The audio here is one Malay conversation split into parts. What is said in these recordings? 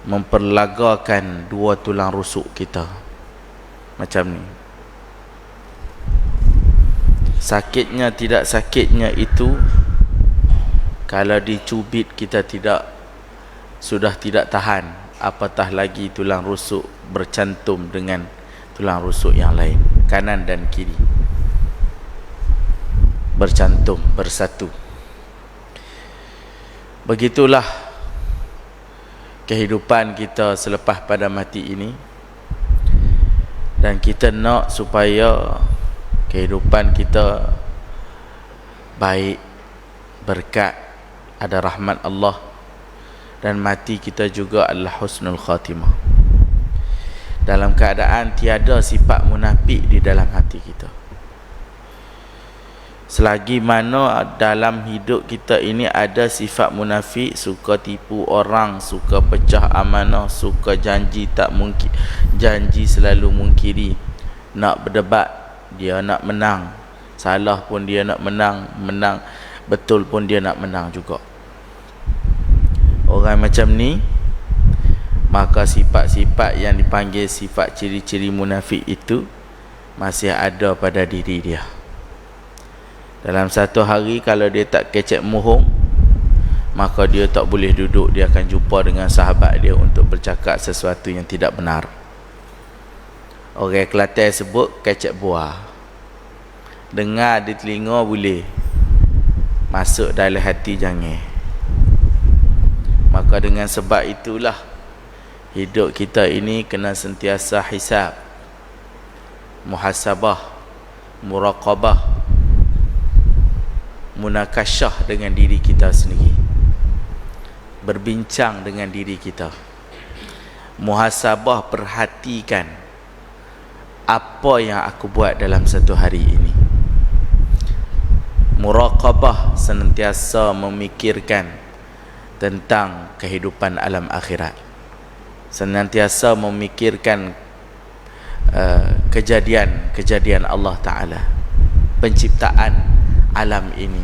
memperlagakan dua tulang rusuk kita macam ni. Sakitnya tidak sakitnya itu, kalau dicubit kita sudah tidak tahan, apatah lagi tulang rusuk bercantum dengan tulang rusuk yang lain, kanan dan kiri bercantum, bersatu. Begitulah kehidupan kita selepas pada mati ini, dan kita nak supaya kehidupan kita baik, berkat, ada rahmat Allah, dan mati kita juga adalah husnul khatimah, dalam keadaan tiada sifat munafik di dalam hati kita. Selagi mana dalam hidup kita ini ada sifat munafik, suka tipu orang, suka pecah amanah, suka janji tak mungkin, janji selalu mungkiri, nak berdebat dia nak menang, salah pun dia nak menang, menang betul pun dia nak menang juga. Orang macam ni, maka sifat-sifat yang dipanggil sifat ciri-ciri munafik itu masih ada pada diri dia. Dalam satu hari kalau dia tak kecek muhung, maka dia tak boleh duduk, dia akan jumpa dengan sahabat dia untuk bercakap sesuatu yang tidak benar. Orang Kelantan sebut kecek buah. Dengar di telinga boleh, masuk dalam hati jangan. Maka dengan sebab itulah hidup kita ini kena sentiasa hisab, muhasabah, muraqabah, munakasyah dengan diri kita sendiri, berbincang dengan diri kita. Muhasabah, perhatikan apa yang aku buat dalam satu hari ini. Muraqabah, senantiasa memikirkan tentang kehidupan alam akhirat, senantiasa memikirkan kejadian Allah Ta'ala, penciptaan alam ini.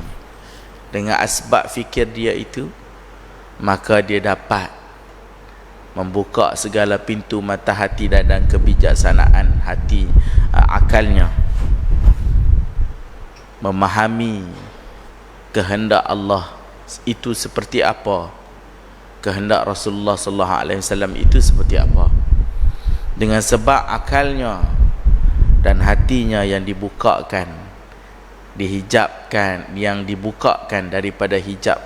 Dengan asbab fikir dia itu, maka dia dapat membuka segala pintu mata hati dan kebijaksanaan hati, akalnya, memahami kehendak Allah itu seperti apa, kehendak Rasulullah sallallahu alaihi wasallam itu seperti apa. Dengan sebab akalnya dan hatinya yang dibukakan, dihijabkan, yang dibukakan daripada hijab,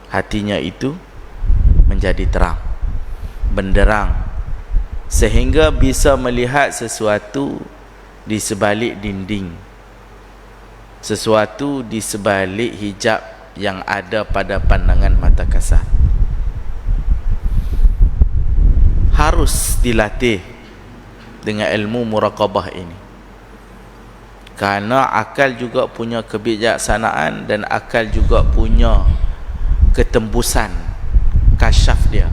hatinya itu menjadi terang, benderang, sehingga bisa melihat sesuatu di sebalik dinding, sesuatu di sebalik hijab yang ada pada pandangan mata kasar. Harus dilatih dengan ilmu muraqabah ini, kerana akal juga punya kebijaksanaan dan akal juga punya ketembusan kasyaf dia.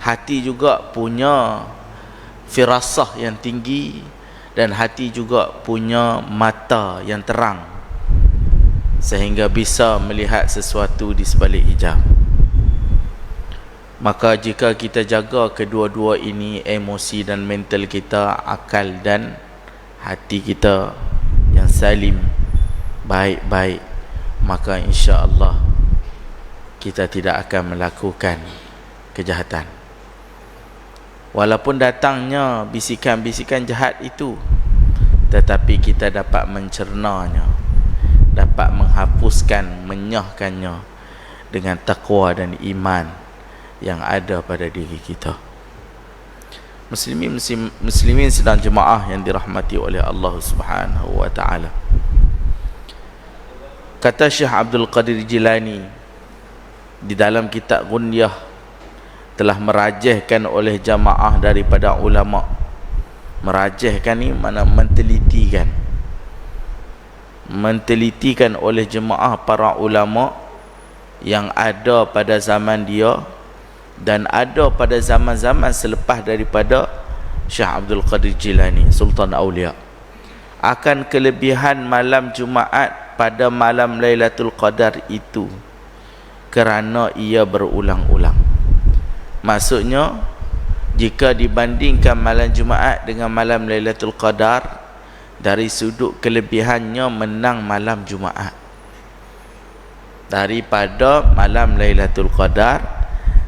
Hati juga punya firasah yang tinggi, dan hati juga punya mata yang terang, sehingga bisa melihat sesuatu di sebalik hijab. Maka jika kita jaga kedua-dua ini, emosi dan mental kita, akal dan hati kita yang salim, baik-baik, maka insya-Allah kita tidak akan melakukan kejahatan. Walaupun datangnya bisikan-bisikan jahat itu, tetapi kita dapat mencernanya, dapat menghapuskan, menyahkannya dengan takwa dan iman yang ada pada diri kita. Muslimin sedang jemaah yang dirahmati oleh Allah Subhanahu wa taala. Kata Syekh Abdul Qadir Jilani di dalam kitab Ghunyah, telah merajihkan oleh jamaah daripada ulama. Merajihkan ni mana mentelitikan, mentelitikan oleh jemaah para ulama yang ada pada zaman dia dan ada pada zaman-zaman selepas daripada Syekh Abdul Qadir Jilani, Sultan Aulia, akan kelebihan malam Jumaat pada malam Lailatul Qadar itu, kerana ia berulang-ulang. Maksudnya, jika dibandingkan malam Jumaat dengan malam Lailatul Qadar, dari sudut kelebihannya menang malam Jumaat daripada malam Lailatul Qadar,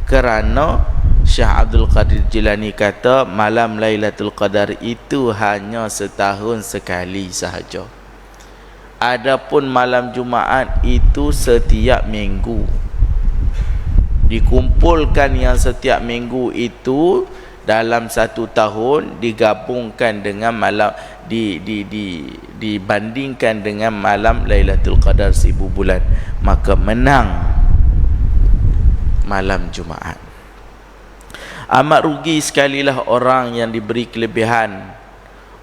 kerana Syekh Abdul Qadir Jilani kata malam Lailatul Qadar itu hanya setahun sekali sahaja. Adapun malam Jumaat itu setiap minggu. Dikumpulkan yang setiap minggu itu dalam satu tahun, digabungkan dengan malam dibandingkan dengan malam Lailatul Qadar 1000 bulan, maka menang malam Jumaat. Amat rugi sekalilah orang yang diberi kelebihan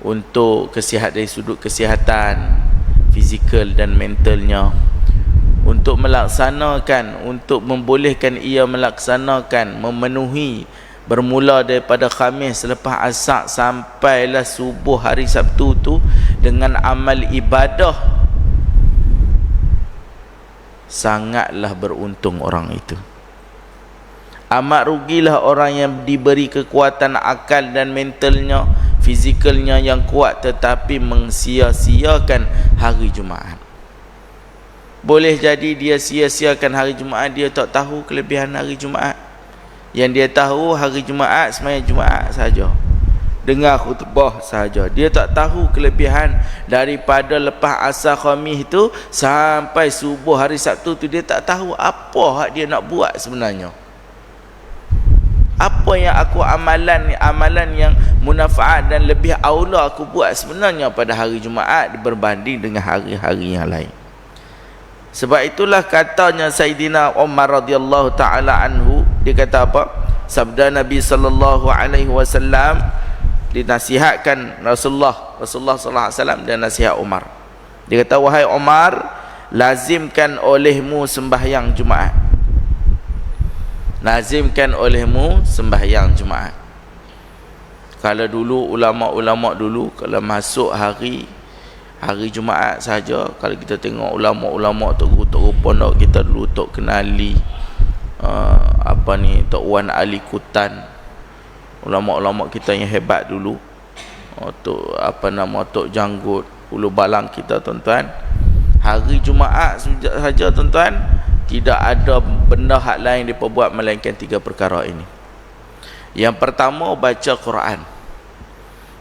untuk dari sudut kesihatan fizikal dan mentalnya, untuk melaksanakan, untuk membolehkan ia melaksanakan, memenuhi bermula daripada Khamis selepas Asar sampailah subuh hari Sabtu tu dengan amal ibadah. Sangatlah beruntung orang itu. Amat rugilah orang yang diberi kekuatan akal dan mentalnya, fizikalnya yang kuat, tetapi mensia-siakan hari Jumaat. Boleh jadi dia sia-siakan hari Jumaat, dia tak tahu kelebihan hari Jumaat. Yang dia tahu hari Jumaat sembahyang Jumaat saja, dengar khutbah saja. Dia tak tahu kelebihan daripada lepas asar Khamis itu sampai subuh hari Sabtu tu. Dia tak tahu apa hak dia nak buat sebenarnya. Apa yang aku amalan yang munafaat dan lebih aula aku buat sebenarnya pada hari Jumaat berbanding dengan hari-hari yang lain. Sebab itulah katanya Sayyidina Umar radhiyallahu taala anhu, dia kata apa? Sabda Nabi sallallahu alaihi wasallam, dinasihatkan Rasulullah sallallahu alaihi wasallam dan nasihat Umar. Dia kata, wahai Umar, lazimkan olehmu sembahyang Jumaat. Lazimkan olehmu sembahyang Jumaat. Kalau dulu ulama-ulama dulu kalau masuk hari Jumaat saja, kalau kita tengok ulama-ulama tok pondok kita dulu, tok kenali Tok Wan Ali Kutan, ulama-ulama kita yang hebat dulu, Tok Janggut Ulu Balang kita tuan-tuan, hari Jumaat saja tuan-tuan, tidak ada benda hak lain diperbuat melainkan 3 perkara ini. Yang pertama, baca Quran.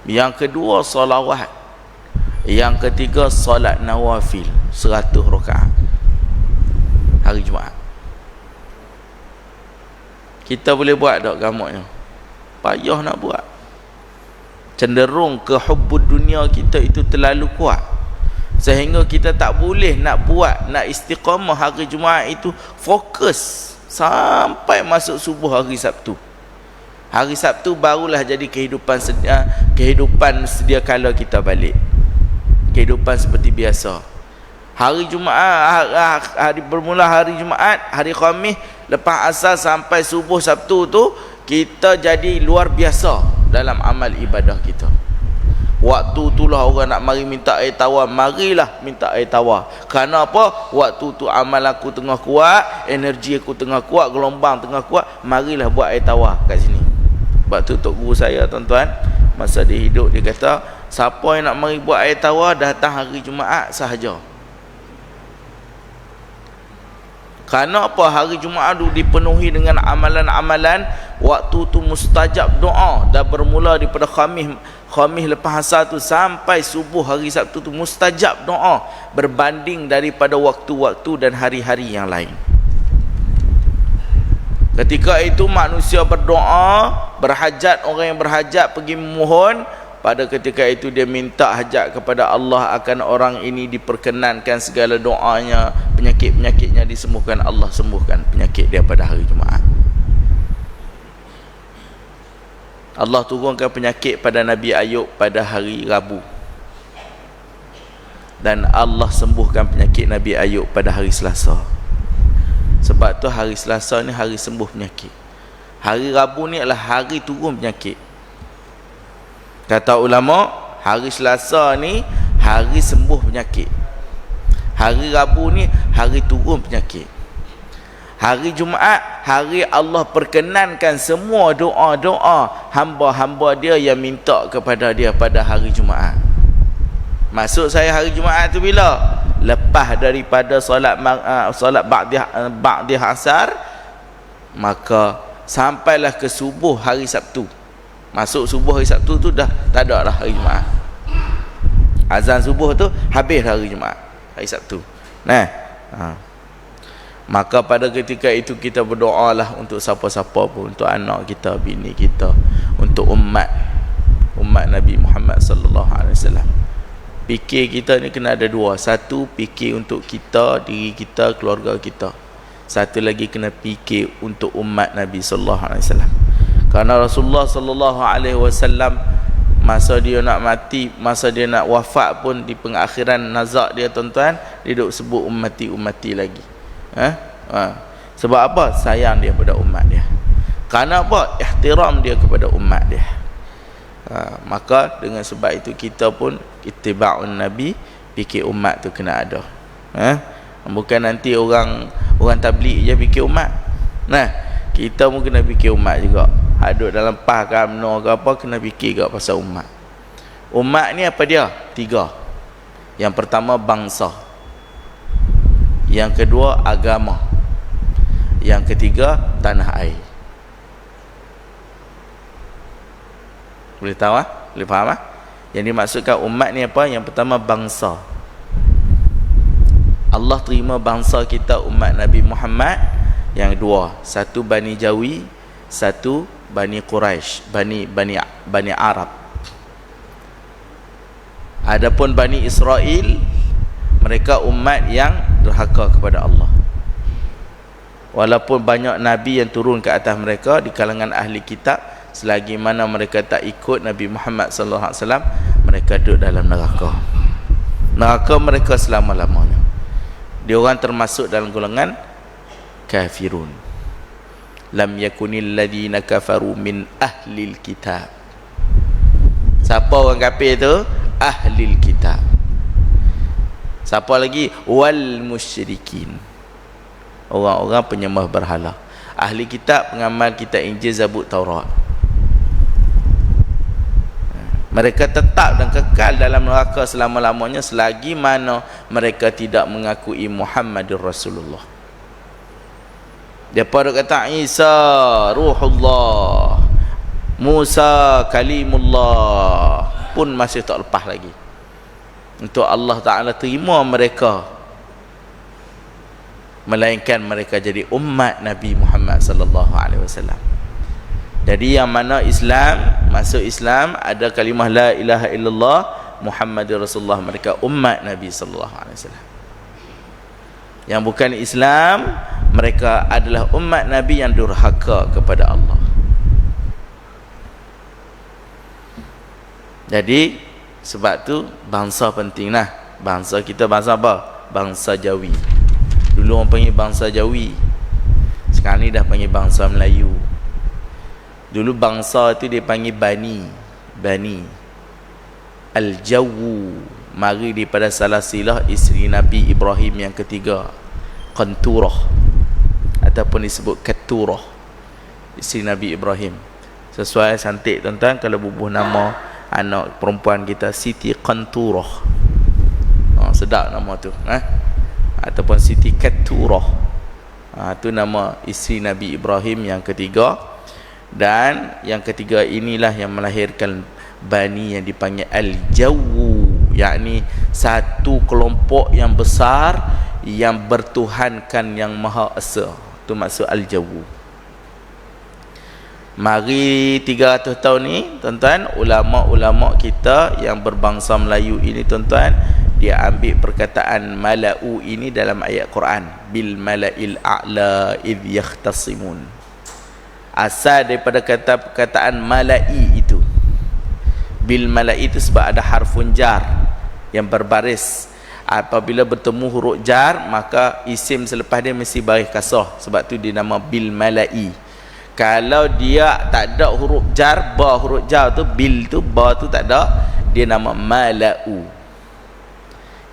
Yang kedua, solawat. Yang ketiga, solat nawafil 100 rakaat hari Jumaat. Kita boleh buat tak gamaknya? Payah nak buat. Cenderung ke hubbud dunia kita itu terlalu kuat, sehingga kita tak boleh nak buat, nak istiqamah hari Jumaat itu fokus sampai masuk subuh hari Sabtu. Hari Sabtu barulah jadi kehidupan sedia kala kita balik, kehidupan seperti biasa. Hari Jumaat, hari bermula hari Jumaat, hari Khamis lepas asar sampai subuh Sabtu tu, kita jadi luar biasa dalam amal ibadah kita. Waktu itulah orang nak mari minta air tawar, marilah minta air tawar. Kerana apa? Waktu tu amal aku tengah kuat, energi aku tengah kuat, gelombang tengah kuat, marilah buat air tawar kat sini. Sebab tu tok guru saya tuan-tuan, masa dia hidup, dia kata, siapa yang nak mari buat air tawar datang hari Jumaat sahaja. Kerana apa? Hari Jumaat tu dipenuhi dengan amalan-amalan, waktu tu mustajab doa, dah bermula daripada Khamis lepas asar tu sampai subuh hari Sabtu tu mustajab doa, berbanding daripada waktu-waktu dan hari-hari yang lain. Ketika itu manusia berdoa, berhajat, orang yang berhajat pergi memohon, pada ketika itu dia minta hajat kepada Allah akan orang ini diperkenankan segala doanya, penyakit-penyakitnya disembuhkan, Allah sembuhkan penyakit dia pada hari Jumaat. Allah turunkan penyakit pada Nabi Ayub pada hari Rabu, dan Allah sembuhkan penyakit Nabi Ayub pada hari Selasa. Sebab tu hari Selasa ni hari sembuh penyakit, hari Rabu ni adalah hari turun penyakit. Kata ulama, hari Selasa ni hari sembuh penyakit, hari Rabu ni hari turun penyakit, hari Jumaat hari Allah perkenankan semua doa-doa hamba-hamba dia yang minta kepada dia pada hari Jumaat. Maksud saya hari Jumaat tu bila? Lepas daripada solat ba'dih asar, maka sampailah ke subuh hari Sabtu. Masuk subuh hari Sabtu tu dah tak ada dah hari Jumaat. Azan subuh tu habis hari Jumaat, hari Sabtu. Maka pada ketika itu kita berdoalah untuk siapa-siapa pun, untuk anak kita, bini kita, untuk umat Nabi Muhammad sallallahu alaihi wasallam. Fikir kita ni kena ada dua. Satu, fikir untuk kita, diri kita, keluarga kita. Satu lagi kena fikir untuk umat Nabi sallallahu alaihi wasallam. Karena Rasulullah sallallahu alaihi wasallam masa dia nak mati, masa dia nak wafat pun, di pengakhiran nazak dia tuan-tuan, dia duk sebut ummati lagi. Sebab apa? Sayang dia pada umat dia. Kerana apa? Ihtiram dia kepada umat dia. Maka dengan sebab itu kita pun ittiba'un Nabi, fikir umat tu kena ada. Bukan nanti orang tabligh je fikir umat. Kita pun kena fikir umat juga. Duduk dalam PAH ke UMNO ke apa, kena fikir juga pasal umat. Umat ni apa dia? 3. Yang pertama bangsa, yang kedua agama, yang ketiga tanah air. Boleh tahu boleh faham yang dimaksudkan umat ni apa? Yang pertama bangsa. Allah terima bangsa kita umat Nabi Muhammad yang dua, satu Bani Jawi, satu Bani Quraisy, Bani Arab. Adapun Bani Israel, mereka umat yang derhaka kepada Allah. Walaupun banyak nabi yang turun ke atas mereka di kalangan ahli kitab, selagi mana mereka tak ikut Nabi Muhammad sallallahu alaihi wasallam, mereka duduk dalam neraka. Neraka mereka selama-lamanya. Dia orang termasuk dalam golongan kafirun. Lam yakunil ladina kafaru min ahlil kitab. Siapa orang kafir tu? Ahlil kitab. Siapa lagi? Wal musyrikin. Orang-orang penyembah berhala. Ahli kitab pengamal kitab Injil, Zabur, Taurat. Mereka tetap dan kekal dalam neraka selama-lamanya selagi mana mereka tidak mengakui Muhammadur Rasulullah. Dia pada kata Isa Ruhullah, Musa Kalimullah, pun masih tak lepas lagi. Untuk Allah Ta'ala terima mereka, melainkan mereka jadi umat Nabi Muhammad sallallahu alaihi wasallam. Jadi yang mana Islam, masuk Islam ada kalimah la ilaha illallah Muhammadur Rasulullah, mereka umat Nabi sallallahu alaihi wasallam. Yang bukan Islam, mereka adalah umat Nabi yang durhaka kepada Allah. Jadi sebab tu bangsa penting lah. Bangsa kita bangsa apa? Bangsa Jawi. Dulu orang panggil bangsa Jawi, sekarang ni dah panggil bangsa Melayu. Dulu bangsa tu dia panggil Bani Al-Jawu, mari daripada salah silah isteri Nabi Ibrahim yang ketiga, Qanturah, ataupun disebut Katurah, isteri Nabi Ibrahim. Sesuai cantik tuan-tuan kalau bubuh nama anak perempuan kita Siti Qanturah. Sedap nama tu, ataupun Siti Katurah. Itu nama isteri Nabi Ibrahim yang ketiga. Dan yang ketiga inilah yang melahirkan Bani yang dipanggil Al-Jawu, yakni satu kelompok yang besar yang bertuhankan yang Maha Esa. Itu maksud Al-Jawu. Mari 300 tahun ni tuan-tuan, ulama-ulama kita yang berbangsa Melayu ini tuan-tuan, dia ambil perkataan mala'u ini dalam ayat Quran, bil mala'il a'la idh yakhtasimun. Asal daripada perkataan mala'i itu, bil mala'i itu sebab ada harfun jar yang berbaris. Apabila bertemu huruf jar, maka isim selepas dia mesti baris kasrah. Sebab tu dia nama bil mala'i. Kalau dia tak ada huruf jar, ba huruf jar tu, bil tu, ba tu tak ada, dia nama mala'u.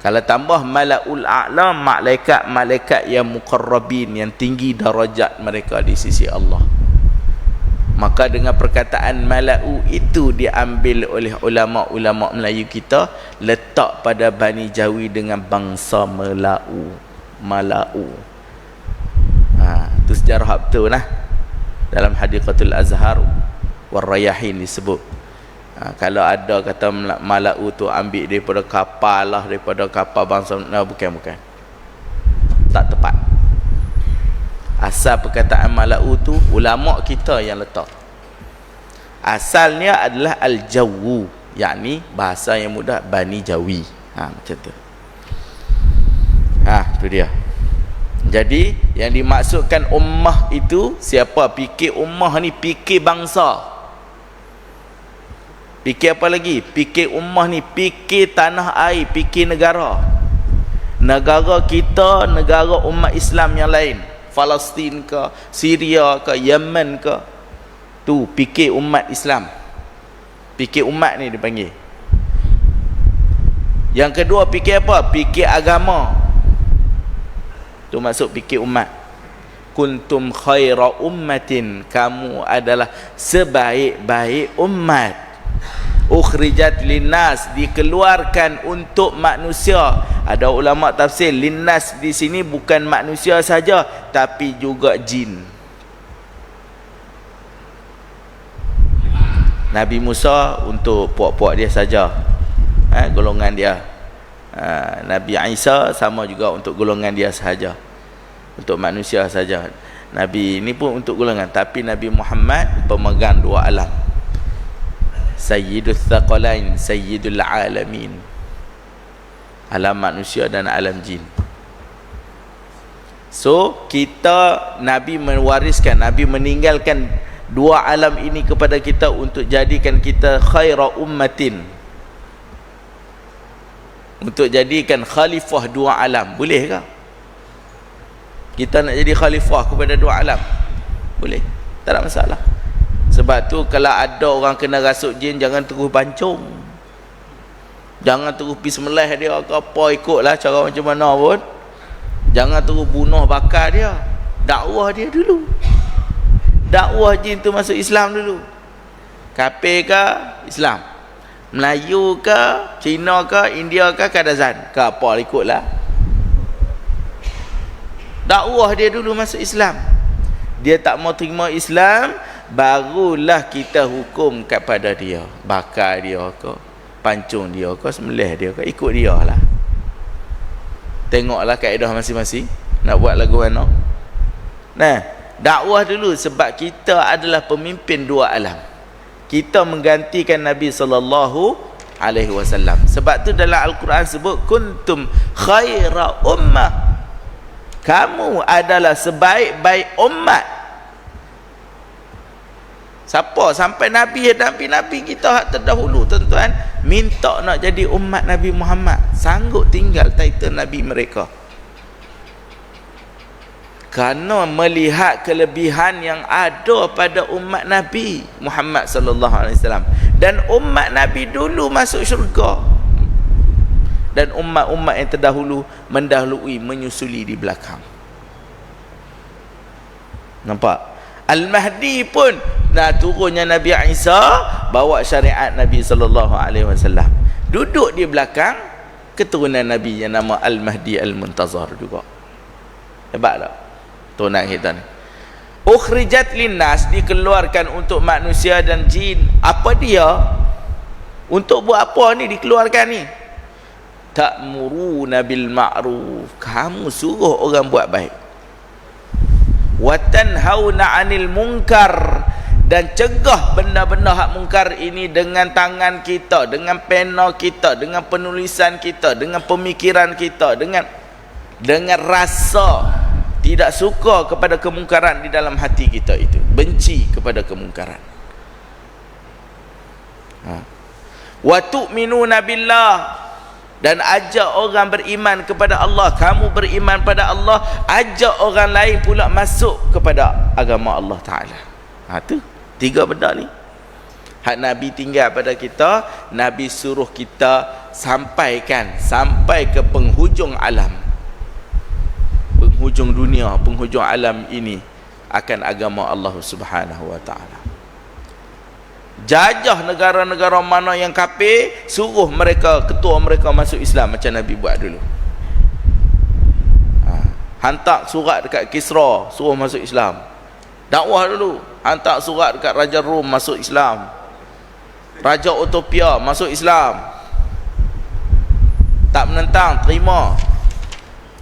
Kalau tambah malaul a'la, malaikat yang muqarrabin, yang tinggi darajat mereka di sisi Allah. Maka dengan perkataan mala'u itu diambil oleh ulama-ulama Melayu kita, letak pada Bani Jawi dengan bangsa mala'u. Itu sejarah betul lah. Dalam Hadiqatul Azhar War-Rayahin disebut. Kalau ada kata mala'u tu ambil daripada kapal lah, daripada kapal bangsa, bukan. Tak tepat. Asal perkataan mala'u tu ulama kita yang letak. Asalnya adalah al-jawu, yakni bahasa yang mudah Bani Jawi. Macam tu. Itu dia. Jadi yang dimaksudkan ummah itu, siapa fikir ummah ni, fikir bangsa. Fikir apa lagi? Fikir ummah ni, fikir tanah air, fikir negara. Negara kita, negara umat Islam yang lain, Palestin ke, Syria ke, Yemen ke, tu fikir umat Islam. Fikir umat ni dipanggil. Yang kedua fikir apa? Fikir agama. Tu maksud fikir umat. Kuntum khaira ummatin, kamu adalah sebaik-baik umat. Ukhrijat linnas, dikeluarkan untuk manusia. Ada ulama tafsir linnas di sini bukan manusia saja, tapi juga jin. Nabi Musa untuk puak-puak dia saja, golongan dia. Nabi Isa sama juga untuk golongan dia sahaja, untuk manusia saja. Nabi ini pun untuk golongan, tapi Nabi Muhammad pemegang dua alam. Sayyidul Thaqalain, Sayyidul Alamin, alam manusia dan alam jin. So kita, Nabi mewariskan, Nabi meninggalkan dua alam ini kepada kita untuk jadikan kita khaira ummatin, untuk jadikan khalifah dua alam. Boleh ke kita nak jadi khalifah kepada dua alam? Boleh, tak ada masalah. Sebab tu kalau ada orang kena rasuk jin, jangan terus pancung, jangan terus pergi sembelih dia ke apa, ikutlah cara macam mana pun. Jangan terus bunuh bakar dia. Dakwah dia dulu. Dakwah jin tu masuk Islam dulu. Kafir ke Islam, Melayu ke, Cina ke, India ke, Kadazan ke apa, ikutlah. Dakwah dia dulu masuk Islam. Dia tak mau terima Islam, barulah kita hukum kepada dia, bakar dia ke, pancung dia ke, sembelih dia ke, ikut dia lah. Tengoklah kaedah masing-masing nak buat lagu mana. Nah, dakwah dulu, sebab kita adalah pemimpin dua alam. Kita menggantikan Nabi SAW. Sebab tu dalam Al-Quran sebut kuntum khaira ummah, kamu adalah sebaik-baik umat. Siapa? Sampai Nabi kita hak terdahulu, tuan-tuan, minta nak jadi umat Nabi Muhammad, sanggup tinggal title Nabi mereka. Kerana melihat kelebihan yang ada pada umat Nabi Muhammad sallallahu alaihi wasallam, dan umat Nabi dulu masuk syurga, dan umat-umat yang terdahulu mendahului, menyusuli di belakang. Nampak? Al-Mahdi pun turunnya Nabi Isa bawa syariat Nabi SAW. Duduk di belakang keturunan Nabi yang nama Al-Mahdi Al-Muntazar juga. Hebat tak turunan kita ni? Ukhrijat linnas, dikeluarkan untuk manusia dan jin. Apa dia? Untuk buat apa ni dikeluarkan ni? Ta'muruna bil ma'ruf, kamu suruh orang buat baik. Wa tanhauna 'anil munkar, dan cegah benda-benda hak mungkar ini dengan tangan kita, dengan pena kita, dengan penulisan kita, dengan pemikiran kita, dengan rasa tidak suka kepada kemungkaran di dalam hati kita itu, benci kepada kemungkaran. Wa tu'minuna billah, dan ajak orang beriman kepada Allah. Kamu beriman pada Allah, ajak orang lain pula masuk kepada agama Allah Ta'ala. Tu tiga benda ni hak Nabi tinggal pada kita. Nabi suruh kita sampaikan sampai ke penghujung alam, penghujung dunia, penghujung alam ini akan agama Allah Subhanahu wa taala. Jajah negara-negara mana yang kafir, suruh mereka, ketua mereka masuk Islam macam Nabi buat dulu. Hantar surat dekat Kisra, suruh masuk Islam. Dakwah dulu, hantar surat dekat Raja Rom, masuk Islam. Raja Utopia, masuk Islam. Tak menentang, terima.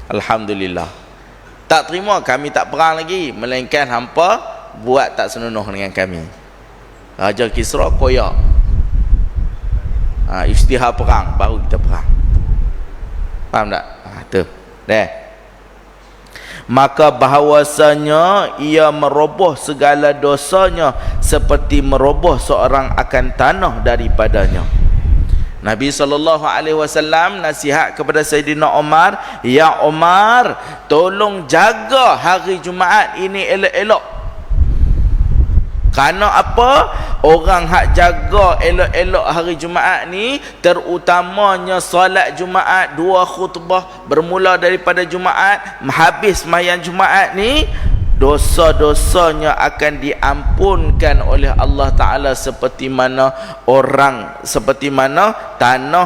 Alhamdulillah. Tak terima, kami tak perang lagi, melainkan hampa buat tak senonoh dengan kami. Raja Kisra koyak. Isytihar perang, baru kita perang. Faham tak? Tu. Dah. Maka bahawasanya ia meroboh segala dosanya seperti meroboh seorang akan tanah daripadanya. Nabi SAW nasihat kepada Sayyidina Umar, ya Umar, tolong jaga hari Jumaat ini elok-elok. Kerana apa? Orang hak jaga elok-elok hari Jumaat ni, terutamanya solat Jumaat, 2 khutbah bermula daripada Jumaat, habis sembahyang Jumaat ni, dosa-dosanya akan diampunkan oleh Allah Ta'ala seperti mana tanah,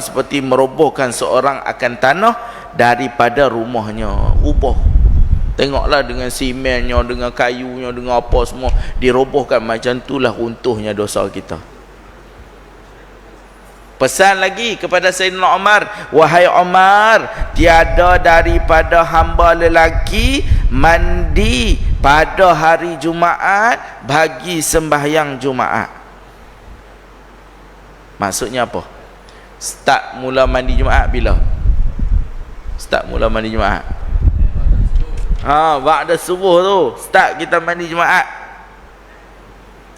seperti merobohkan seorang akan tanah daripada rumahnya. Ubah. Tengoklah dengan simennya, dengan kayunya, dengan apa semua dirobohkan, macam itulah runtuhnya dosa kita. Pesan lagi kepada Sayyidina Umar, wahai Umar, tiada daripada hamba lelaki mandi pada hari Jumaat bagi sembahyang Jumaat. Maksudnya apa? Start mula mandi Jumaat bila? Start mula mandi Jumaat. Ba'da subuh tu start kita mandi Jumaat.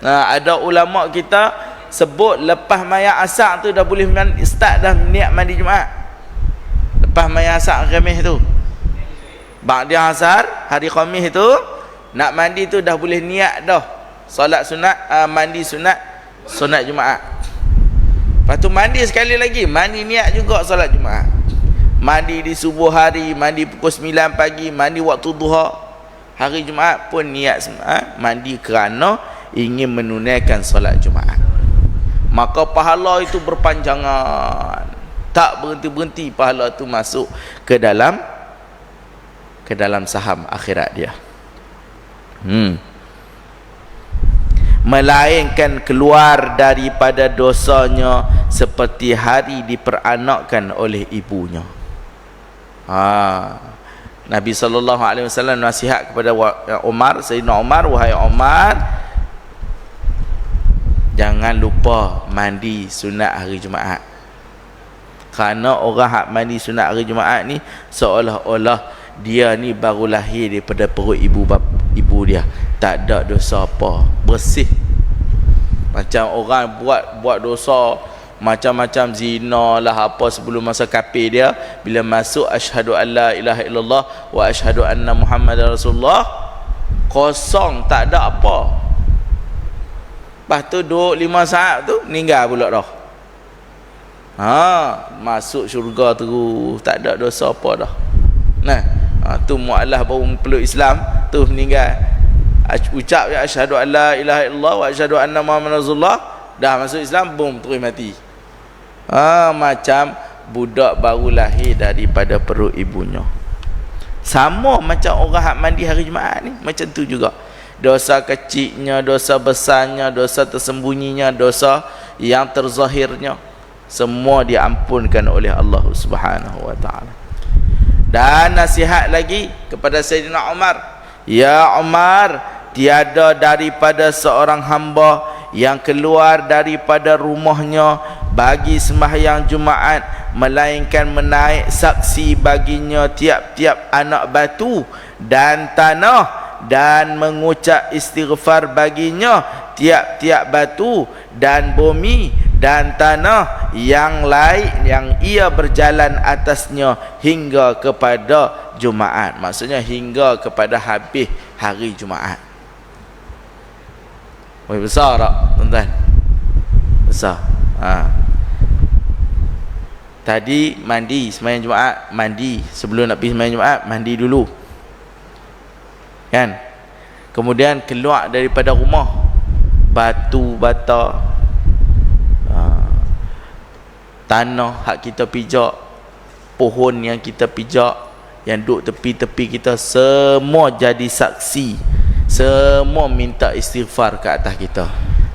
Ada ulama kita sebut lepas maya asar tu dah boleh start dah niat mandi Jumaat. Lepas maya asar Khamis tu, ba'da asar hari Khamis tu, nak mandi tu dah boleh niat dah solat sunat, mandi sunat Jumaat. Lepas tu mandi sekali lagi, mandi niat juga solat Jumaat. Mandi di subuh hari, mandi pukul 9 pagi, mandi waktu duha. Hari Jumaat pun niat mandi kerana ingin menunaikan solat Jumaat. Maka pahala itu berpanjangan, tak berhenti-berhenti pahala itu masuk ke dalam saham akhirat dia. Melainkan keluar daripada dosanya seperti hari diperanakkan oleh ibunya. Nabi SAW nasihat kepada Umar, Sayyidina Umar, wahai Umar, jangan lupa mandi sunat hari Jumaat. Kerana orang hak mandi sunat hari Jumaat ni seolah-olah dia ni baru lahir daripada perut ibu dia, tak ada dosa apa, bersih. Macam orang buat dosa macam-macam, zina lah apa sebelum masa kafir dia, bila masuk asyhadu alla ilaha illallah wa asyhadu anna muhammadar rasulullah, kosong, tak ada apa. Lepas tu duduk 5 saat tu meninggal pula dah. Masuk syurga terus, tak ada dosa apa dah. Tu mu'alaf baru peluk Islam tu meninggal, ucap ya asyhadu alla ilaha illallah wa asyhadu anna muhammadar rasulullah, dah masuk Islam, boom, terus mati. Macam budak baru lahir daripada perut ibunya. Sama macam orang hak mandi hari Jumaat ni, macam tu juga. Dosa kecilnya, dosa besarnya, dosa tersembunyinya, dosa yang terzahirnya, semua diampunkan oleh Allah Subhanahu wa taala. Dan nasihat lagi kepada Sayyidina Umar, ya Umar, tiada daripada seorang hamba yang keluar daripada rumahnya bagi sembahyang Jumaat melainkan menaik saksi baginya tiap-tiap anak batu dan tanah, dan mengucap istighfar baginya tiap-tiap batu dan bumi dan tanah yang lain yang ia berjalan atasnya hingga kepada Jumaat. Maksudnya hingga kepada habis hari Jumaat. Besar tak tuan-tuan? Besar. Tadi mandi sembahyang Jumaat, mandi sebelum nak pergi sembahyang Jumaat, mandi dulu. Kan? Kemudian keluar daripada rumah, batu bata, tanah hak kita pijak, pohon yang kita pijak, yang duduk tepi-tepi kita, semua jadi saksi, semua minta istighfar ke atas kita.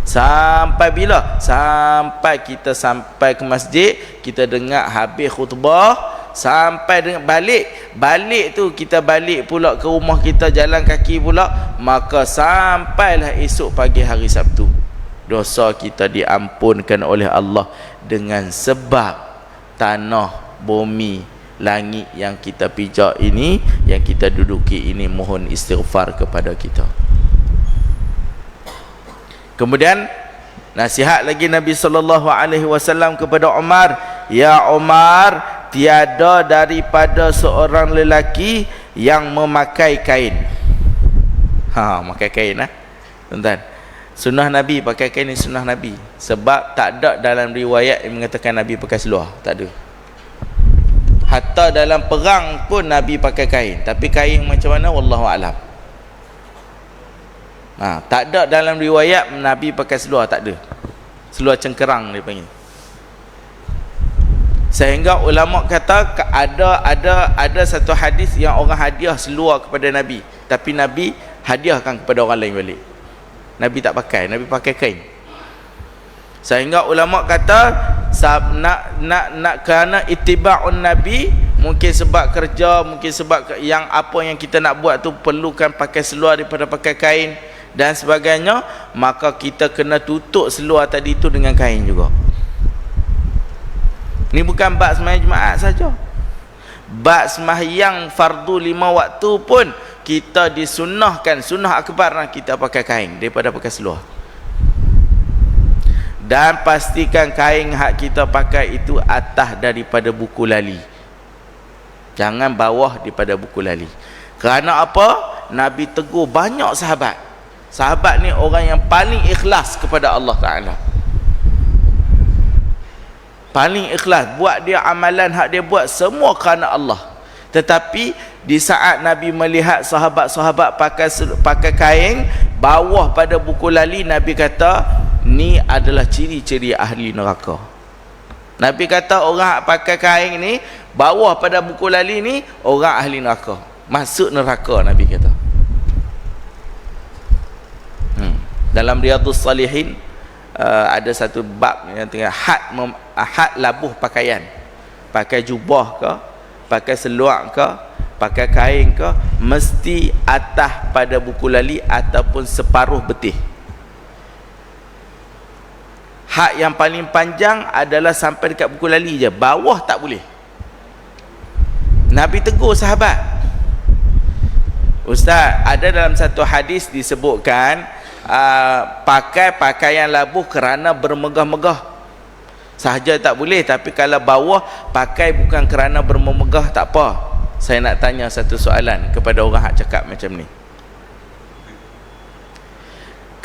Sampai bila? Sampai kita sampai ke masjid, kita dengar habis khutbah, sampai dengan balik tu kita balik pula ke rumah kita, jalan kaki pula, maka sampailah esok pagi hari Sabtu, dosa kita diampunkan oleh Allah dengan sebab tanah, bumi, langit yang kita pijak ini, yang kita duduki ini, mohon istighfar kepada kita. Kemudian nasihat lagi Nabi SAW kepada Umar, ya Umar, tiada daripada seorang lelaki yang memakai kain. Makai kain tuan-tuan. Sunnah Nabi pakai kain ni sunnah Nabi. Sebab tak ada dalam riwayat yang mengatakan Nabi pakai seluar, tak ada. Hatta dalam perang pun Nabi pakai kain, tapi kain macam mana wallahu alam. Tak ada dalam riwayat Nabi pakai seluar, tak ada. Seluar cengkerang dia panggil. Sehingga ulama kata ada satu hadis yang orang hadiah seluar kepada Nabi, tapi Nabi hadiahkan kepada orang lain balik. Nabi tak pakai, Nabi pakai kain. Sehingga ulama kata nak kerana ittiba'un Nabi, mungkin sebab kerja, mungkin sebab yang apa yang kita nak buat tu perlukan pakai seluar daripada pakai kain dan sebagainya, maka kita kena tutup seluar tadi tu dengan kain juga. Ni bukan bab sembahyang Jumaat saja, bab sembahyang fardu 5 waktu pun kita disunnahkan, sunnah akbar kita pakai kain daripada pakai seluar. Dan pastikan kain hak kita pakai itu atas daripada buku lali, jangan bawah daripada buku lali. Kerana apa? Nabi tegur banyak sahabat. Sahabat ni orang yang paling ikhlas kepada Allah Ta'ala, paling ikhlas, buat dia amalan hak dia buat semua kerana Allah. Tetapi di saat Nabi melihat sahabat-sahabat pakai kain bawah pada buku lali, Nabi kata ni adalah ciri-ciri ahli neraka. Nabi kata orang hak pakai kain ni bawah pada buku lali ni orang ahli neraka, masuk neraka. Nabi kata dalam Riyadhus Salihin ada satu bab yang tengah had labuh pakaian, pakai jubah ke, pakai seluar ke, pakai kain ke, mesti atas pada buku lali ataupun separuh betih. Hak yang paling panjang adalah sampai dekat buku lali je, bawah tak boleh. Nabi tegur sahabat. Ustaz, ada dalam satu hadis disebutkan pakai pakaian labuh kerana bermegah-megah sahaja tak boleh, tapi kalau bawah pakai bukan kerana bermegah tak apa. Saya nak tanya satu soalan kepada orang hak cakap macam ni.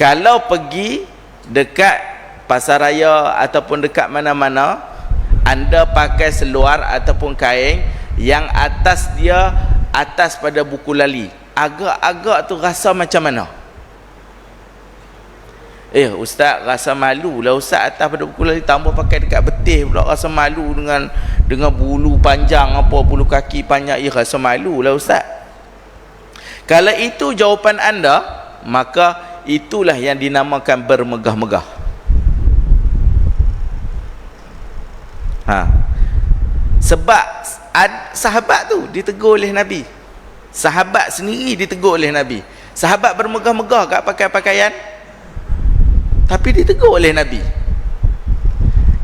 Kalau pergi dekat pasar raya ataupun dekat mana-mana, anda pakai seluar ataupun kain yang atas dia atas pada buku lali, agak-agak tu rasa macam mana? Ustaz, rasa malu lah Ustaz, atas pada buku lali tambah pakai dekat betih pula, rasa malu dengan bulu panjang, apa bulu kaki panjang, rasa malu lah Ustaz. Kalau itu jawapan anda, maka itulah yang dinamakan bermegah-megah. Sebab sahabat tu ditegur oleh Nabi, sahabat sendiri ditegur oleh Nabi. Sahabat bermegah-megah kat pakai pakaian, tapi ditegur oleh Nabi.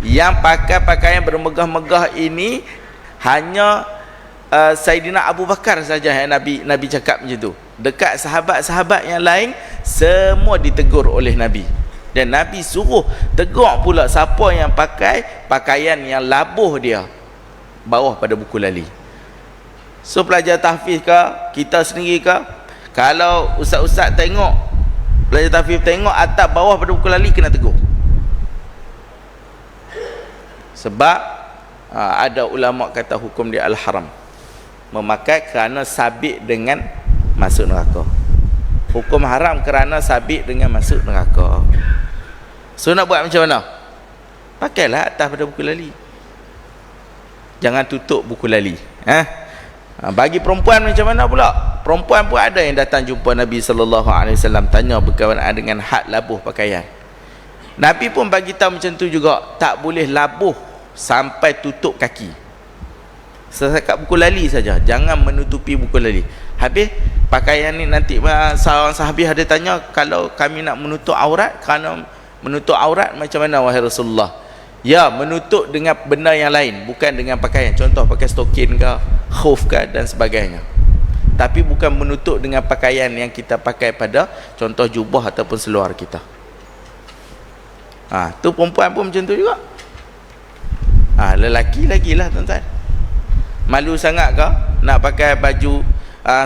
Yang pakai pakaian bermegah-megah ini hanya Saidina Abu Bakar saja yang Nabi cakap macam tu. Dekat sahabat-sahabat yang lain semua ditegur oleh Nabi. Dan Nabi suruh tegur pula siapa yang pakai pakaian yang labuh dia bawah pada buku lali. So pelajar tahfiz ke, kita sendiri ke, kalau ustaz-ustaz tengok, pelajar tahfiz tengok atas bawah pada buku lali, kena tegur. Sebab Ada ulama kata hukum dia al-haram, memakai kerana sabit dengan masuk neraka. Hukum haram kerana sabit dengan masuk neraka. So nak buat macam mana? Pakailah atas pada buku lali, jangan tutup buku lali. Bagi perempuan macam mana pula? Perempuan pun ada yang datang jumpa Nabi SAW, tanya berkaitan dengan had labuh pakaian. Nabi pun bagi tahu macam tu juga, tak boleh labuh sampai tutup kaki, setakat buku lali saja, jangan menutupi buku lali. Habis pakaian ni nanti seorang sahabat ada tanya, kalau kami nak menutup aurat, kerana menutup aurat macam mana wahai Rasulullah? Ya, menutup dengan benda yang lain, bukan dengan pakaian. Contoh pakai stokin ke, khuf ke dan sebagainya. Tapi bukan menutup dengan pakaian yang kita pakai pada contoh jubah ataupun seluar kita. Tu perempuan pun macam tu juga. Lelaki lagilah tuan-tuan. Malu sangat ke nak pakai baju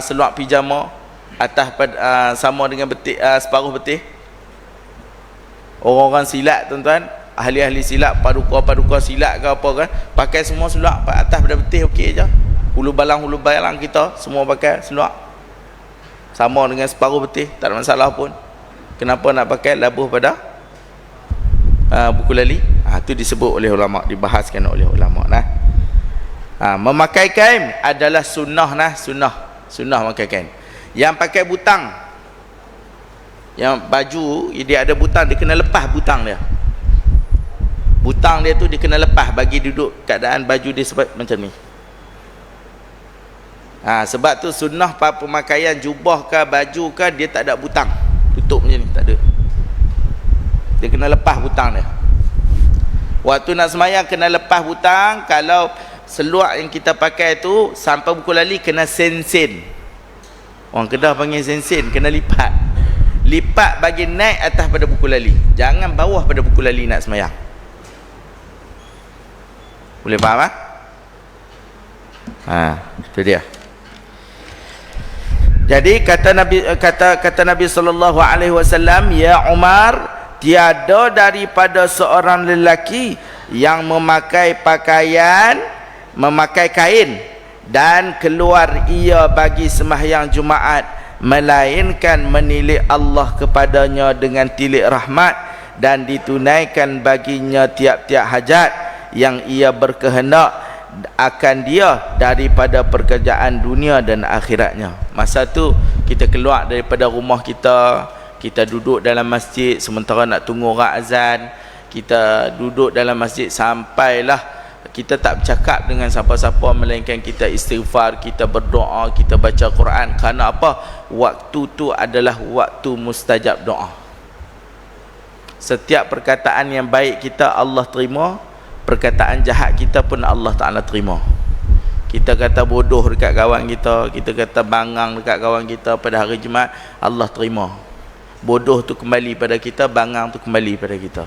seluar pijama atas sama dengan betik, separuh betik? Orang-orang silat tuan-tuan, ahli-ahli silat, paduka silat ke apa kan, pakai semua seluar atas pada betis okey je. Hulu balang kita semua pakai seluar sama dengan separuh betis, tak ada masalah pun. Kenapa nak pakai labuh pada buku lali? Itu disebut oleh ulama, dibahaskan oleh ulama nah. Memakai kain adalah sunnah nah, sunnah memakai kain. Yang pakai butang, yang baju dia ada butang, dia kena lepas butang dia. Butang dia tu dia kena lepas bagi duduk keadaan baju dia sebab macam ni. Sebab tu sunnah pemakaian jubah ke baju ke, dia tak ada butang, tutup macam ni, tak ada. Dia kena lepas butang dia. Waktu nak semayang kena lepas butang. Kalau seluar yang kita pakai tu sampai buku lali kena sen-sen. Orang Kedah panggil sen-sen, kena lipat. Lipat bagi naik atas pada buku lali, jangan bawah pada buku lali nak semayang. Boleh faham itu dia. Jadi kata Nabi sallallahu alaihi wasallam, ya Umar, tiada daripada seorang lelaki yang memakai kain dan keluar ia bagi sembahyang Jumaat, melainkan menilik Allah kepadanya dengan tilik rahmat, dan ditunaikan baginya tiap-tiap hajat yang ia berkehendak akan dia daripada pekerjaan dunia dan akhiratnya. Masa tu kita keluar daripada rumah kita, kita duduk dalam masjid sementara nak tunggu orang azan, kita duduk dalam masjid sampailah kita tak bercakap dengan siapa-siapa, melainkan kita istighfar, kita berdoa, kita baca Quran. Kerana apa? Waktu tu adalah waktu mustajab doa. Setiap perkataan yang baik kita Allah terima, perkataan jahat kita pun Allah Ta'ala terima. Kita kata bodoh dekat kawan kita, kita kata bangang dekat kawan kita pada hari Jumaat, Allah terima. Bodoh tu kembali pada kita, bangang tu kembali pada kita.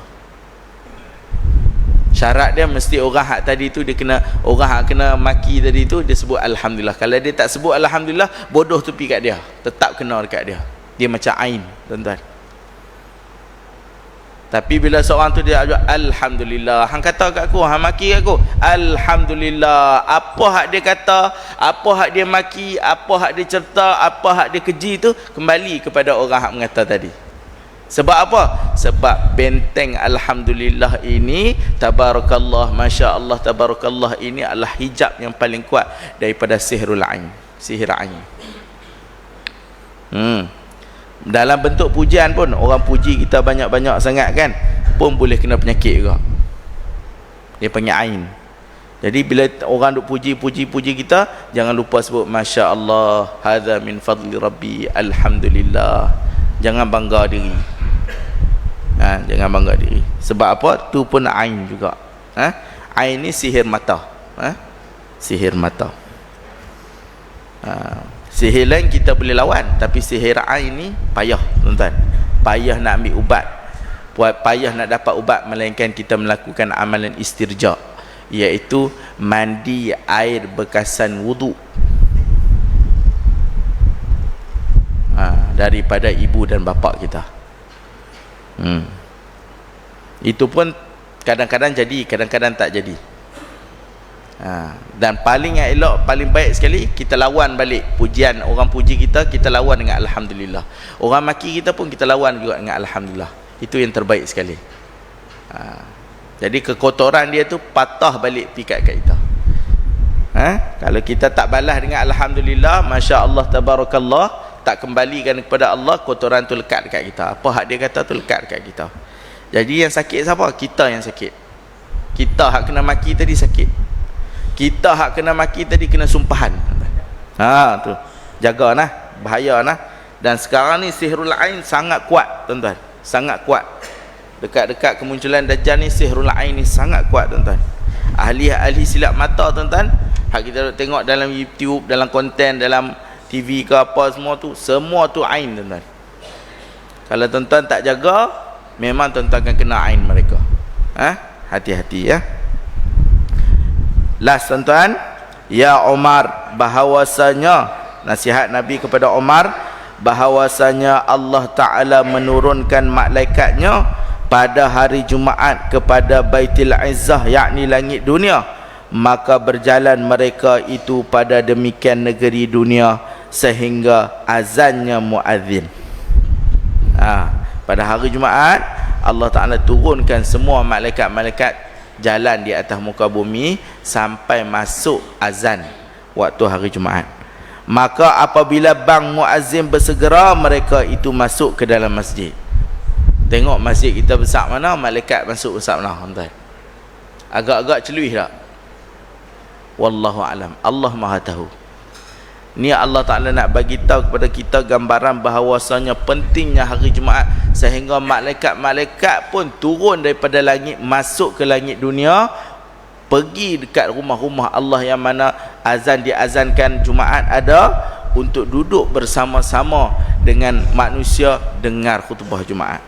Syarat dia mesti orang hak tadi tu dia kena, orang hak kena maki tadi tu dia sebut alhamdulillah. Kalau dia tak sebut alhamdulillah, bodoh tu pergi kat dia, tetap kena dekat dia. Dia macam ain, tuan-tuan. Tapi bila seorang tu dia ajak alhamdulillah, hang kata kat aku, hang maki kat aku, alhamdulillah, apa hak dia kata, apa hak dia maki, apa hak dia cerita, apa hak dia keji tu kembali kepada orang hak mengata tadi. Sebab apa? Sebab benteng alhamdulillah ini, tabarakallah, masya-Allah, tabarakallah, ini adalah hijab yang paling kuat daripada sihirul ain, sihir ain. Dalam bentuk pujian pun, orang puji kita banyak-banyak sangat kan, pun boleh kena penyakit juga. Dia panggil ain. Jadi bila orang duk puji kita, jangan lupa sebut masya-Allah, hadza min fadli rabbi, alhamdulillah. Jangan bangga diri. Jangan bangga diri. Sebab apa? Tu pun ain juga. Ain ni sihir mata. Sihir mata. Sihir lain kita boleh lawan, tapi sihir ain ni payah, tuan-tuan. Payah nak ambil ubat. Payah nak dapat ubat, melainkan kita melakukan amalan istirja, iaitu mandi air bekasan wudu daripada ibu dan bapa kita. Itu pun kadang-kadang jadi, kadang-kadang tak jadi. Dan paling yang elok, paling baik sekali, kita lawan balik pujian. Orang puji kita, kita lawan dengan alhamdulillah. Orang maki kita pun kita lawan juga dengan alhamdulillah. Itu yang terbaik sekali. Jadi kekotoran dia tu patah balik pikat kat kita. Kalau kita tak balas dengan alhamdulillah, masya Allah tabarakallah, tak kembalikan kepada Allah, kotoran tu lekat dekat kita. Apa hak dia kata tu lekat dekat kita. Jadi yang sakit siapa? Kita yang sakit. Kita hak kena maki tadi sakit. Kita hak kena maki tadi kena sumpahan. Tu jaga nah, bahaya nah. Dan sekarang ni sihrul ain sangat kuat tuan-tuan, sangat kuat. Dekat-dekat kemunculan Dajjal ni, sihrul ain ni sangat kuat tuan-tuan. Ahli-ahli silap mata tuan-tuan, hak kita tengok dalam YouTube, dalam konten, dalam TV ke apa, semua tu ain tuan-tuan. Kalau tuan-tuan tak jaga, memang tuan-tuan akan kena ain mereka. Hati-hati ya. Last tuan-tuan, ya Umar, bahawasanya nasihat Nabi kepada Umar, bahawasanya Allah Ta'ala menurunkan malaikatnya pada hari Jumaat kepada Baitul Izzah, yakni langit dunia, maka berjalan mereka itu pada demikian negeri dunia sehingga azannya muazzin. Pada hari Jumaat Allah Ta'ala turunkan semua malaikat-malaikat jalan di atas muka bumi sampai masuk azan waktu hari Jumaat. Maka apabila bang muazzin bersegera, mereka itu masuk ke dalam masjid. Tengok masjid kita besar mana, malaikat masuk besar mana tuan-tuan. Agak-agak celuih tak? Wallahu alam. Allah Maha tahu. Ni Allah Ta'ala nak bagi tahu kepada kita gambaran bahawasanya pentingnya hari Jumaat, sehingga malaikat-malaikat pun turun daripada langit masuk ke langit dunia, pergi dekat rumah-rumah Allah yang mana azan diazankan Jumaat ada, untuk duduk bersama-sama dengan manusia dengar khutbah Jumaat.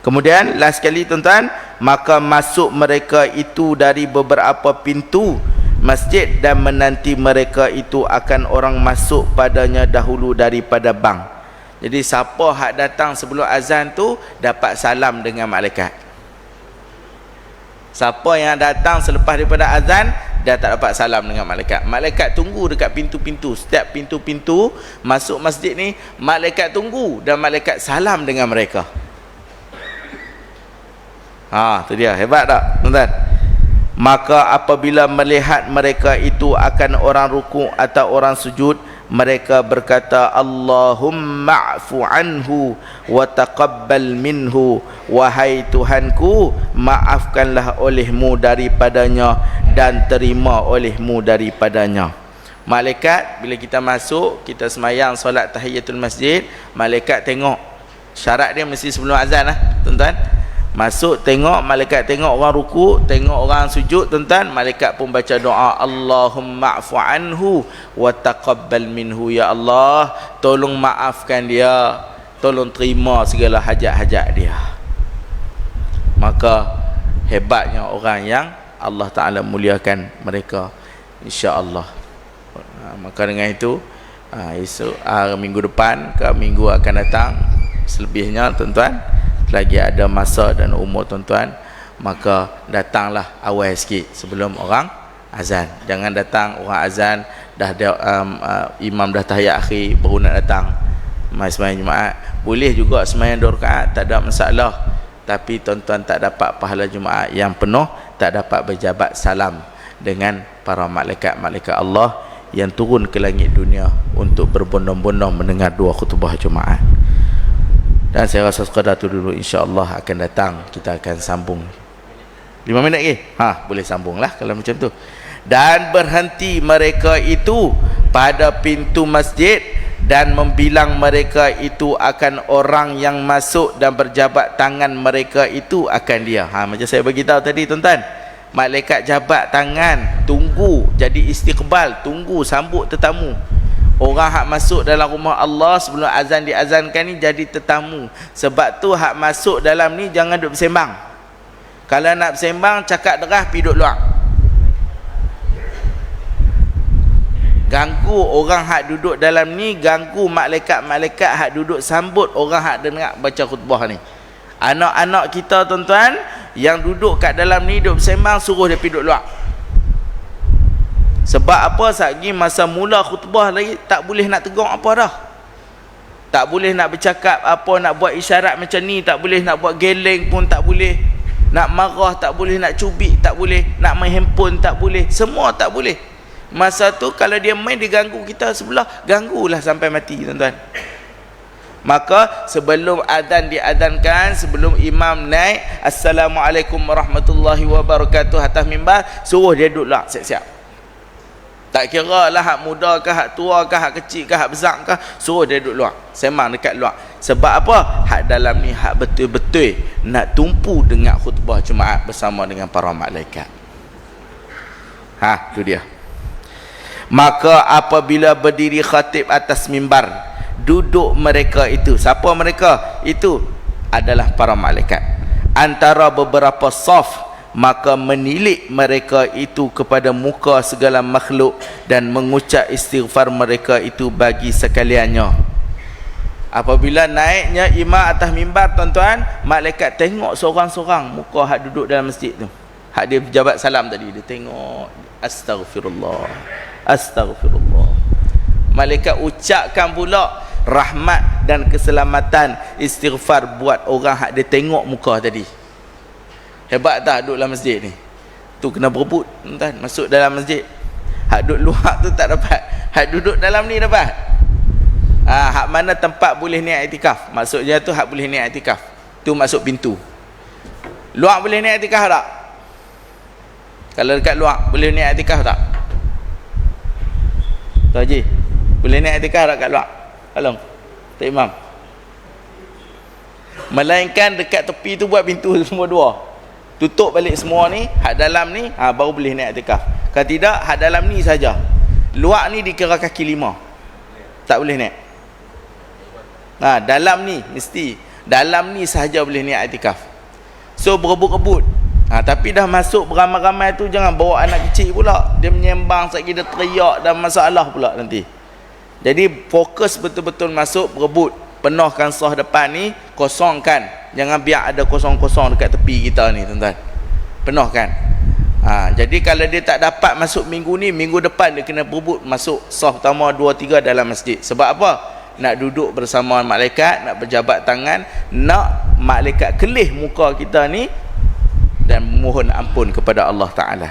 Kemudian last sekali tuan-tuan, maka masuk mereka itu dari beberapa pintu masjid dan menanti mereka itu akan orang masuk padanya dahulu daripada bang. Jadi siapa hak datang sebelum azan tu dapat salam dengan malaikat. Siapa yang datang selepas daripada azan, dia tak dapat salam dengan malaikat. Malaikat tunggu dekat pintu-pintu. Setiap pintu-pintu masuk masjid ni, malaikat tunggu dan malaikat salam dengan mereka. Tu dia, hebat tak tuan-tuan? Maka apabila melihat mereka itu akan orang rukuk atau orang sujud, mereka berkata, Allahumma afu anhu wa taqabbal minhu, wahai Tuhanku, maafkanlah olehmu daripadanya dan terima olehmu daripadanya. Malaikat bila kita masuk, kita semayang solat tahiyatul masjid, malaikat tengok. Syarat dia mesti sebelum azan lah tuan-tuan. Masuk tengok, malaikat tengok orang rukuk, tengok orang sujud tuan-tuan, malaikat pun baca doa, Allahumma afu anhu wa taqabbal minhu, ya Allah, tolong maafkan dia, tolong terima segala hajat-hajat dia. Maka hebatnya orang yang Allah Ta'ala muliakan mereka, insya-Allah. Maka dengan itu esok minggu depan ke minggu akan datang, selebihnya tuan-tuan lagi ada masa dan umur tuan-tuan, maka datanglah awal sikit sebelum orang azan. Jangan datang orang azan dah imam dah tahiyat akhir baru nak datang sembahyang Jumaat. Boleh juga sembahyang 2 rakaat, tak ada masalah, tapi tuan-tuan tak dapat pahala Jumaat yang penuh, tak dapat berjabat salam dengan para malaikat-malaikat Allah yang turun ke langit dunia untuk berbondong-bondong mendengar 2 khutbah Jumaat. Dan saya rasa sekadar tu dulu, insya-Allah akan datang kita akan sambung 5 minit lagi. Boleh sambunglah kalau macam tu. Dan berhenti mereka itu pada pintu masjid dan membilang mereka itu akan orang yang masuk dan berjabat tangan mereka itu akan dia. Macam saya bagi tahu tadi tuan-tuan, malaikat jabat tangan, tunggu jadi istiqbal, tunggu sambut tetamu. Orang hak masuk dalam rumah Allah sebelum azan diazankan ni jadi tetamu. Sebab tu hak masuk dalam ni jangan duduk bersembang. Kalau nak bersembang, cakap deras, pergi duduk luar. Ganggu orang hak duduk dalam ni, ganggu malaikat-malaikat hak duduk sambut orang hak dengar baca khutbah ni. Anak-anak kita tuan-tuan yang duduk kat dalam ni duduk bersembang, suruh dia pergi duduk luar. Sebab apa? Sagi masa mula khutbah lagi tak boleh nak tegur apa dah. Tak boleh nak bercakap apa, nak buat isyarat macam ni tak boleh, nak buat geleng pun tak boleh, nak marah tak boleh, nak cubit tak boleh, nak main handphone tak boleh, semua tak boleh. Masa tu kalau dia main, dia ganggu kita sebelah, ganggulah sampai mati, tuan-tuan. Maka sebelum azan diazankan, sebelum imam naik assalamualaikum warahmatullahi wabarakatuh atas mimbar, suruh dia duduk lah siap-siap. Tak kira lah hak muda ke, hak tua ke, hak kecil ke, hak besar ke, suruh dia duduk luar, semang dekat luar. Sebab apa? Hak dalam ni hak betul-betul nak tumpu dengan khutbah Jumaat bersama dengan para malaikat. Tu dia. Maka apabila berdiri khatib atas mimbar, duduk mereka itu. Siapa mereka? Itu adalah para malaikat. Antara beberapa saf, maka menilik mereka itu kepada muka segala makhluk dan mengucap istighfar mereka itu bagi sekaliannya. Apabila naiknya imam atas mimbar, tuan-tuan, malaikat tengok seorang-seorang muka hak duduk dalam masjid tu. Hak dia pejabat salam tadi, dia tengok, astaghfirullah, astaghfirullah. Malaikat ucapkan pula rahmat dan keselamatan istighfar buat orang hak dia tengok muka tadi. Hebat tak duduk dalam masjid ni? Tu kena berebut, tuan, masuk dalam masjid. Hak duduk luar tu tak dapat, hak duduk dalam ni dapat. Hak mana tempat boleh niat iktikaf, maksudnya tu hak boleh niat iktikaf, tu masuk pintu. Luar boleh niat iktikaf tak? Kalau dekat luar boleh niat iktikaf tak? Tu Haji, boleh niat iktikaf tak kat luar? Tolong Tok Imam. Melainkan dekat tepi tu buat pintu semua dua, tutup balik semua ni, hak dalam ni baru boleh naik iktikaf. Kalau tidak, hak dalam ni saja. Luar ni dikira kaki 5, tak boleh naik. Dalam ni mesti, dalam ni sahaja boleh naik iktikaf. So berebut-rebut. Tapi dah masuk beramai-ramai tu, jangan bawa anak kecil pula, dia menyembang sekali dia teriak dan masalah pula nanti. Jadi fokus betul-betul masuk, berebut, penuhkan sah depan ni, kosongkan, jangan biar ada kosong-kosong dekat tepi kita ni, tuan-tuan, penuhkan. Jadi kalau dia tak dapat masuk minggu ni, minggu depan dia kena berebut masuk sah pertama, 2, 3 dalam masjid. Sebab apa? Nak duduk bersama malaikat, nak berjabat tangan, nak malaikat kelih muka kita ni dan mohon ampun kepada Allah Ta'ala.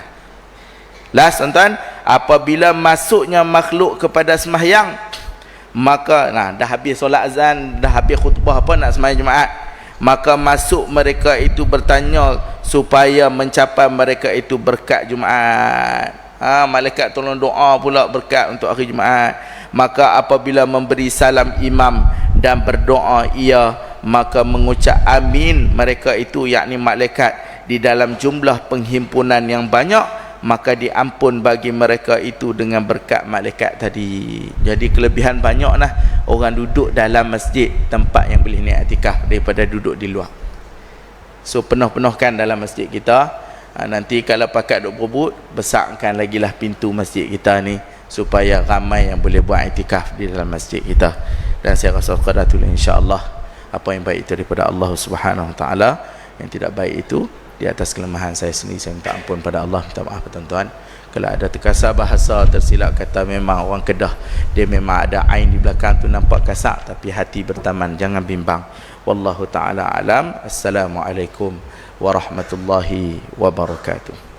Last, tuan-tuan, apabila masuknya makhluk kepada sembahyang, maka dah habis solat azan, dah habis khutbah apa, nak sembahyang Jumaat, maka masuk mereka itu bertanya supaya mencapai mereka itu berkat Jumaat. Malaikat tolong doa pula berkat untuk hari Jumaat. Maka apabila memberi salam imam dan berdoa ia, maka mengucap amin mereka itu, yakni malaikat, di dalam jumlah penghimpunan yang banyak, maka diampun bagi mereka itu dengan berkat malaikat tadi. Jadi kelebihan banyaklah orang duduk dalam masjid, tempat yang boleh niat iktikaf, daripada duduk di luar. So penuh-penuhkan dalam masjid kita. Nanti kalau pakat duk berebut, besarkan lagi lah pintu masjid kita ni, supaya ramai yang boleh buat iktikaf di dalam masjid kita. Dan saya rasa qadatul insya-Allah, apa yang baik itu daripada Allah Subhanahu Wa Taala, yang tidak baik itu di atas kelemahan saya sendiri. Saya minta ampun pada Allah, minta maaf tuan-tuan. Kalau ada terkasar bahasa, tersilap kata, memang orang Kedah dia memang ada ain di belakang tu nampak kasar, tapi hati bertaman, jangan bimbang. Wallahu taala alam. Assalamualaikum warahmatullahi wabarakatuh.